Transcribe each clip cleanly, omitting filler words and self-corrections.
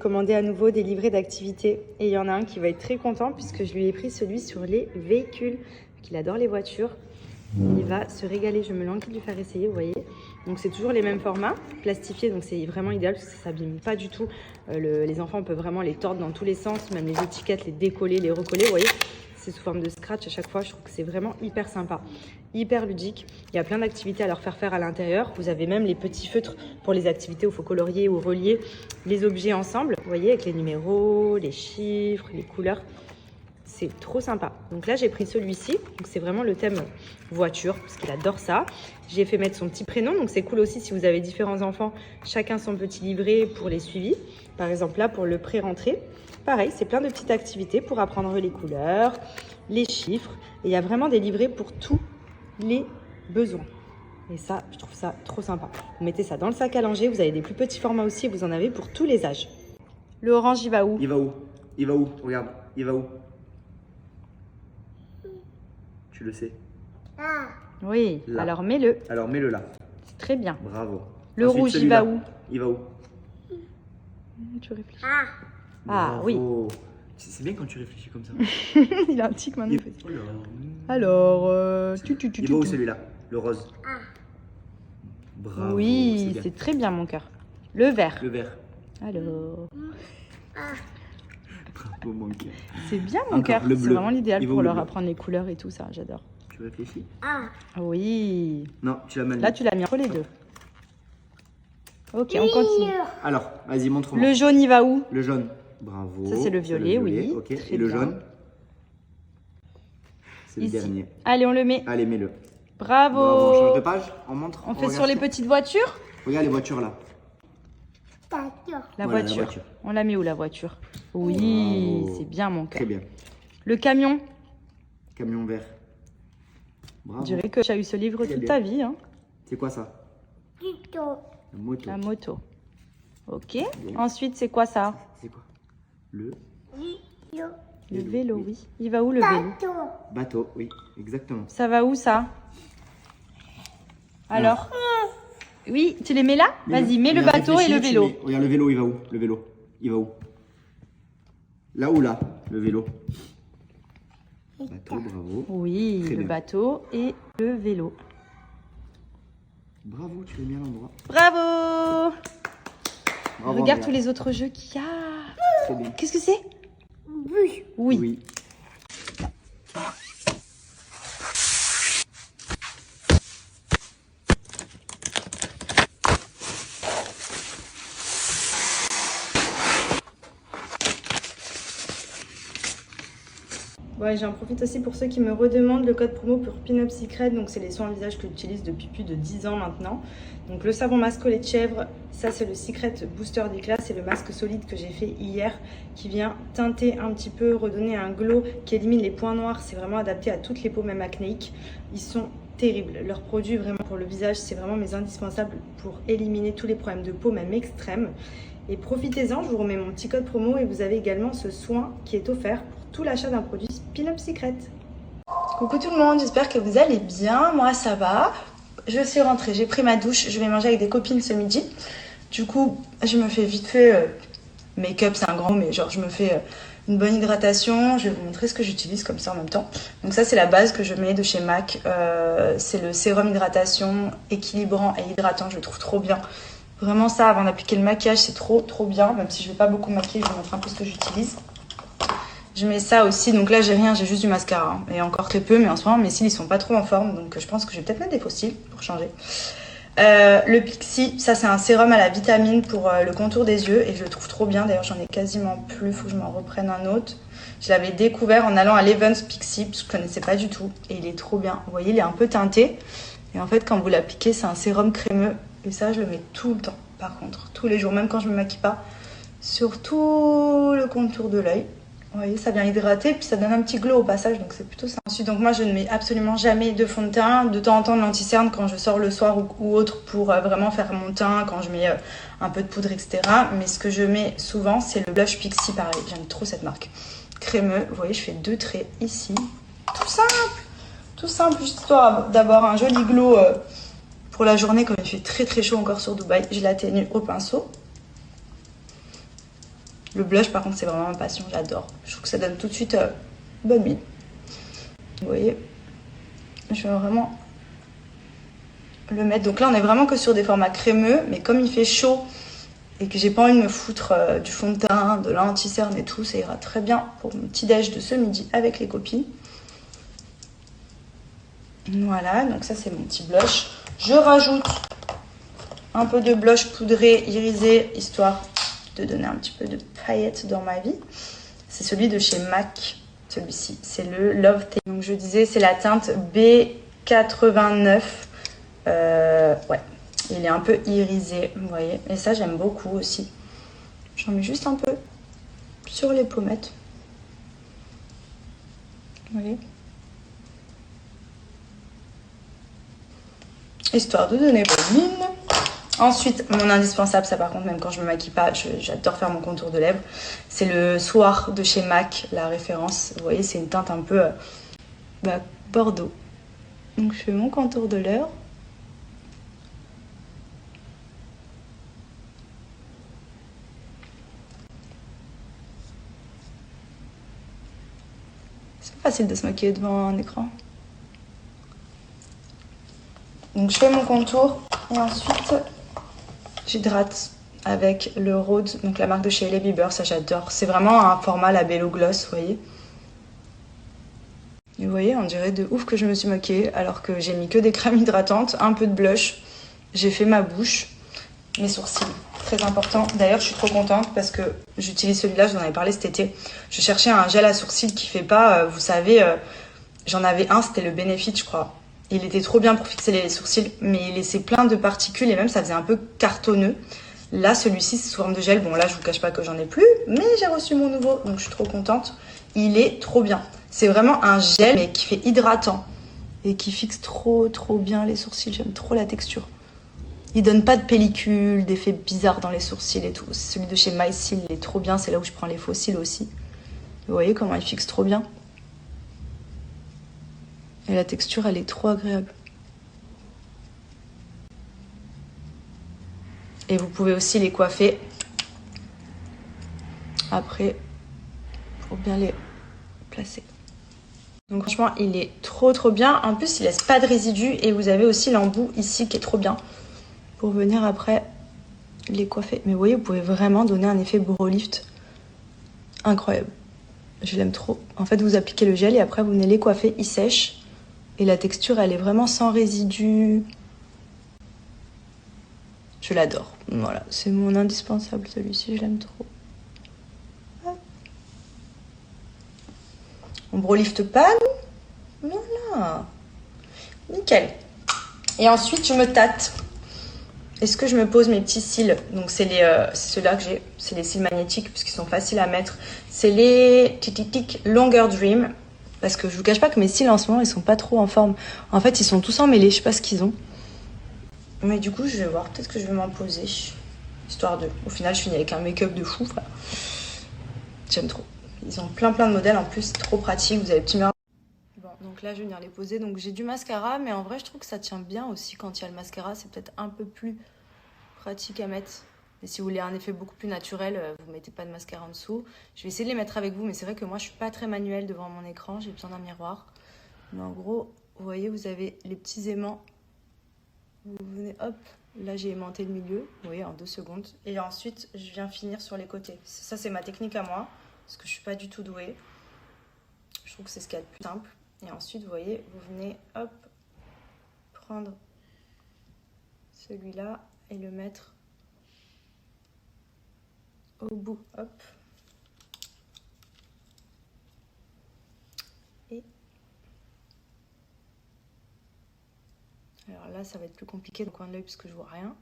commandé à nouveau des livrets d'activités. Et il y en a un qui va être très content puisque je lui ai pris celui sur les véhicules. Il adore les voitures. Il va se régaler. Je me languis de lui faire essayer, vous voyez. Donc c'est toujours les mêmes formats, plastifiés. Donc c'est vraiment idéal parce que ça ne s'abîme pas du tout. Les enfants peuvent vraiment les tordre dans tous les sens. Même les étiquettes, les décoller, les recoller, vous voyez. C'est sous forme de scratch à chaque fois. Je trouve que c'est vraiment hyper sympa, hyper ludique. Il y a plein d'activités à leur faire à l'intérieur. Vous avez même les petits feutres pour les activités où il faut colorier ou relier les objets ensemble. Vous voyez, avec les numéros, les chiffres, les couleurs. C'est trop sympa. Donc là, j'ai pris celui-ci. Donc c'est vraiment le thème voiture parce qu'il adore ça. J'ai fait mettre son petit prénom. Donc c'est cool aussi si vous avez différents enfants, chacun son petit livret pour les suivis. Par exemple là, pour le pré-rentrée. Pareil, c'est plein de petites activités pour apprendre les couleurs, les chiffres. Et il y a vraiment des livrets pour tous les besoins. Et ça, je trouve ça trop sympa. Vous mettez ça dans le sac à langer. Vous avez des plus petits formats aussi. Vous en avez pour tous les âges. Le orange, il va où? Il va où? Il va où? Regarde, il va où? Tu le sais? Oui, là. Alors mets-le. Alors mets-le là. C'est très bien. Bravo. Le Ensuite, rouge, il va où? Il va où? Tu réfléchis. Bravo. Oui. C'est bien quand tu réfléchis comme ça. Il a un tic maintenant. Il... Alors, il va où celui-là? Le rose. Bravo. Oui, c'est très bien mon cœur. Le vert. Le vert. Alors. Bravo mon cœur. C'est bien mon Encore, cœur. le C'est bleu. vraiment l'idéal Il va pour où, le leur bleu? apprendre les couleurs et tout ça. J'adore. Tu réfléchis? Oui. Non, tu l'as mal Là, mis. tu l'as mis entre les deux. Ok, on continue. Alors, vas-y, montre-moi. Le jaune, il va où? Le jaune. Bravo. Ça, c'est le violet, oui. Ok. Très Et le bien. jaune? C'est le Ici. dernier. Allez, on le met. Allez, mets-le. Bravo. Bravo. On change de page? On montre? On fait regarde sur les petites voitures? Regarde les voitures là. La Voilà, voiture. la voiture. On la met où la voiture? Oui, Bravo. c'est bien mon cœur. Très bien. Le camion? Camion vert. Je Bravo. dirais que tu as eu ce livre Très toute bien. ta vie. Hein. C'est quoi ça? La moto. La moto. Ok. Ensuite, c'est quoi ça? C'est quoi? Le Le vélo, oui. Il va où le vélo? bateau, oui, exactement. Ça va où ça? Alors? Oui, tu les mets là? Vas-y, mets le Mais bateau et réfléchis, le tu vélo. mets- Regarde le vélo, il va où? Le vélo, il va où? Là ou là? Le vélo. Bateau, bravo. Oui, Très le bien. bateau et le vélo. Bravo, tu l'as mis à l'endroit. Bravo! Bravo, Regarde Andrea. tous les autres jeux qu'il y a. Très bien. Qu'est-ce que c'est? Oui. Ouais, j'en profite aussi pour ceux qui me redemandent le code promo pour Pin-Up Secret. Donc, c'est les soins visage que j'utilise depuis plus de 10 ans maintenant. Donc, le savon masque au lait de chèvre, ça c'est le Secret Booster d'éclat. C'est le masque solide que j'ai fait hier qui vient teinter un petit peu, redonner un glow qui élimine les points noirs. C'est vraiment adapté à toutes les peaux, même acnéiques. Ils sont terribles. Leurs produits, vraiment pour le visage, c'est vraiment mes indispensables pour éliminer tous les problèmes de peau, même extrêmes. Et profitez-en, je vous remets mon petit code promo et vous avez également ce soin qui est offert pour tout l'achat d'un produit Pin-Up Secret. Coucou tout le monde, j'espère que vous allez bien. Moi ça va. Je suis rentrée, j'ai pris ma douche, je vais manger avec des copines ce midi. Du coup, je me fais vite fait make-up, c'est un grand mot, mais genre je me fais une bonne hydratation. Je vais vous montrer ce que j'utilise comme ça en même temps. Donc ça c'est la base que je mets de chez MAC. C'est le sérum hydratation équilibrant et hydratant, je le trouve trop bien. Vraiment ça, avant d'appliquer le maquillage, c'est trop bien. Même si je vais pas beaucoup maquiller, je vais vous montrer un peu ce que j'utilise. Je mets ça aussi, donc là j'ai rien, j'ai juste du mascara, hein, et encore très peu, mais en ce moment mes cils ils sont pas trop en forme, donc je pense que je vais peut-être mettre des faux cils pour changer. Le Pixi, ça c'est un sérum à la vitamine pour le contour des yeux, et je le trouve trop bien, d'ailleurs j'en ai quasiment plus, faut que je m'en reprenne un autre. Je l'avais découvert en allant à l'Evans Pixi, parce que je connaissais pas du tout, et il est trop bien. Vous voyez, il est un peu teinté, et en fait quand vous l'appliquez c'est un sérum crémeux, et ça je le mets tout le temps, par contre, tous les jours, même quand je me maquille pas, sur tout le contour de l'œil. Vous voyez, ça vient hydrater, puis ça donne un petit glow au passage, donc c'est plutôt ça. Ensuite, donc moi, je ne mets absolument jamais de fond de teint. De temps en temps, de l'anti-cerne quand je sors le soir ou autre pour vraiment faire mon teint, quand je mets un peu de poudre, etc. Mais ce que je mets souvent, c'est le blush Pixi, pareil. J'aime trop cette marque. Crémeux, vous voyez, je fais 2 traits ici. Tout simple, juste histoire d'avoir un joli glow pour la journée, comme il fait très chaud encore sur Dubaï. Je l'atténue au pinceau. Le blush, par contre, c'est vraiment ma passion, j'adore. Je trouve que ça donne tout de suite bonne mine. Vous voyez, je vais vraiment le mettre. Donc là, on est vraiment que sur des formats crémeux, mais comme il fait chaud et que j'ai pas envie de me foutre du fond de teint, de l'anti-cerne et tout, ça ira très bien pour mon petit déj de ce midi avec les copines. Voilà, donc ça c'est mon petit blush. Je rajoute un peu de blush poudré, irisé, histoire de donner un petit peu de paillettes dans ma vie. C'est celui de chez MAC, celui-ci. C'est le Love Tape. Donc je disais, c'est la teinte B89. Ouais, il est un peu irisé, vous voyez. Et ça, j'aime beaucoup aussi. J'en mets juste un peu sur les pommettes. Vous voyez. Histoire de donner bonne mine. Ensuite, mon indispensable, ça par contre, même quand je me maquille pas, j'adore faire mon contour de lèvres. C'est le Soir de chez MAC, la référence. Vous voyez, c'est une teinte un peu bordeaux. Donc je fais mon contour de lèvres. C'est pas facile de se maquiller devant un écran. Donc je fais mon contour et ensuite j'hydrate avec le Rhode, donc la marque de chez Hailey Bieber, ça j'adore. C'est vraiment un format labello gloss, vous voyez. Et vous voyez, on dirait de ouf que je me suis maquillée alors que j'ai mis que des crèmes hydratantes, un peu de blush. J'ai fait ma bouche, mes sourcils, très important. D'ailleurs, je suis trop contente parce que j'utilise celui-là, je vous en avais parlé cet été. Je cherchais un gel à sourcils qui fait pas, vous savez, j'en avais un, c'était le Benefit, je crois. Il était trop bien pour fixer les sourcils, mais il laissait plein de particules et même ça faisait un peu cartonneux. Là, celui-ci, c'est sous forme de gel. Bon, là, je vous cache pas que j'en ai plus, mais j'ai reçu mon nouveau, donc je suis trop contente. Il est trop bien. C'est vraiment un gel, mais qui fait hydratant et qui fixe trop bien les sourcils. J'aime trop la texture. Il donne pas de pellicule, d'effets bizarres dans les sourcils et tout. C'est celui de chez MyCil, il est trop bien. C'est là où je prends les faux cils aussi. Vous voyez comment il fixe trop bien. Et la texture, elle est trop agréable. Et vous pouvez aussi les coiffer après pour bien les placer. Donc franchement, il est trop bien. En plus, il laisse pas de résidus et vous avez aussi l'embout ici qui est trop bien pour venir après les coiffer. Mais vous voyez, vous pouvez vraiment donner un effet brow lift incroyable. Je l'aime trop. En fait, vous appliquez le gel et après vous venez les coiffer, il sèche. Et la texture, elle est vraiment sans résidus. Je l'adore. Voilà, c'est mon indispensable celui-ci, je l'aime trop. On brow lift pas, nous. Voilà. Nickel. Et ensuite, je me tâte. Est-ce que je me pose mes petits cils? Donc, c'est ceux-là que j'ai. C'est les cils magnétiques, puisqu'ils sont faciles à mettre. C'est les Tic Longer Dream. Parce que je vous cache pas que mes cils en ce moment, ils sont pas trop en forme. En fait, ils sont tous emmêlés, je sais pas ce qu'ils ont. Mais du coup, je vais voir. Peut-être que je vais m'en poser. Histoire de... Au final, je finis avec un make-up de fou. Enfin, j'aime trop. Ils ont plein de modèles en plus. C'est trop pratique. Vous avez le petit miroir. Bon, donc là, je vais venir les poser. Donc, j'ai du mascara. Mais en vrai, je trouve que ça tient bien aussi quand il y a le mascara. C'est peut-être un peu plus pratique à mettre. Et si vous voulez un effet beaucoup plus naturel, vous mettez pas de mascara en dessous. Je vais essayer de les mettre avec vous, mais c'est vrai que moi, je suis pas très manuelle devant mon écran. J'ai besoin d'un miroir. Mais en gros, vous voyez, vous avez les petits aimants. Vous venez, hop, là, j'ai aimanté le milieu. Vous voyez, en 2 secondes. Et ensuite, je viens finir sur les côtés. Ça, c'est ma technique à moi, parce que je suis pas du tout douée. Je trouve que c'est ce qu'il y a de plus simple. Et ensuite, vous voyez, vous venez, hop, prendre celui-là et le mettre au bout, hop. Et alors là, ça va être plus compliqué dans le coin de l'œil parce que je vois rien.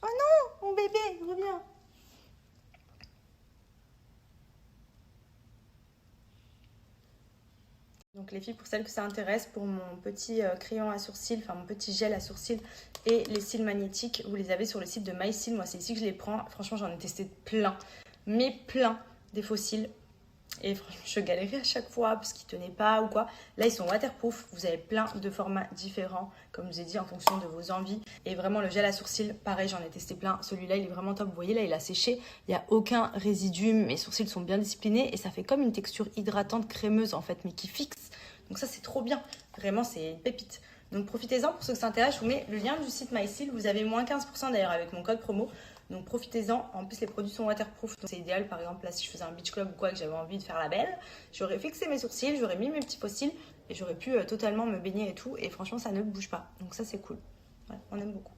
Oh non, mon bébé, reviens. Donc les filles, pour celles que ça intéresse, pour mon petit crayon à sourcils, enfin mon petit gel à sourcils et les cils magnétiques, vous les avez sur le site de MyCil. Moi, c'est ici que je les prends. Franchement, j'en ai testé plein, mais plein des faux cils. Et franchement, je galérais à chaque fois parce qu'ils tenaient pas ou quoi. Là, ils sont waterproof. Vous avez plein de formats différents, comme je vous ai dit, en fonction de vos envies. Et vraiment, le gel à sourcils, pareil, j'en ai testé plein. Celui-là, il est vraiment top. Vous voyez, là, il a séché. Il n'y a aucun résidu. Mes sourcils sont bien disciplinés et ça fait comme une texture hydratante crémeuse, en fait, mais qui fixe. Donc ça, c'est trop bien. Vraiment, c'est une pépite. Donc profitez-en. Pour ceux que ça intéresse, je vous mets le lien du site MyStyle. Vous avez moins 15% d'ailleurs avec mon code promo. Donc profitez-en. En plus, les produits sont waterproof. Donc c'est idéal. Par exemple, là, si je faisais un beach club ou quoi, que j'avais envie de faire la belle, j'aurais fixé mes sourcils, j'aurais mis mes petits faux cils et j'aurais pu totalement me baigner et tout. Et franchement, ça ne bouge pas. Donc ça, c'est cool. Ouais, on aime beaucoup.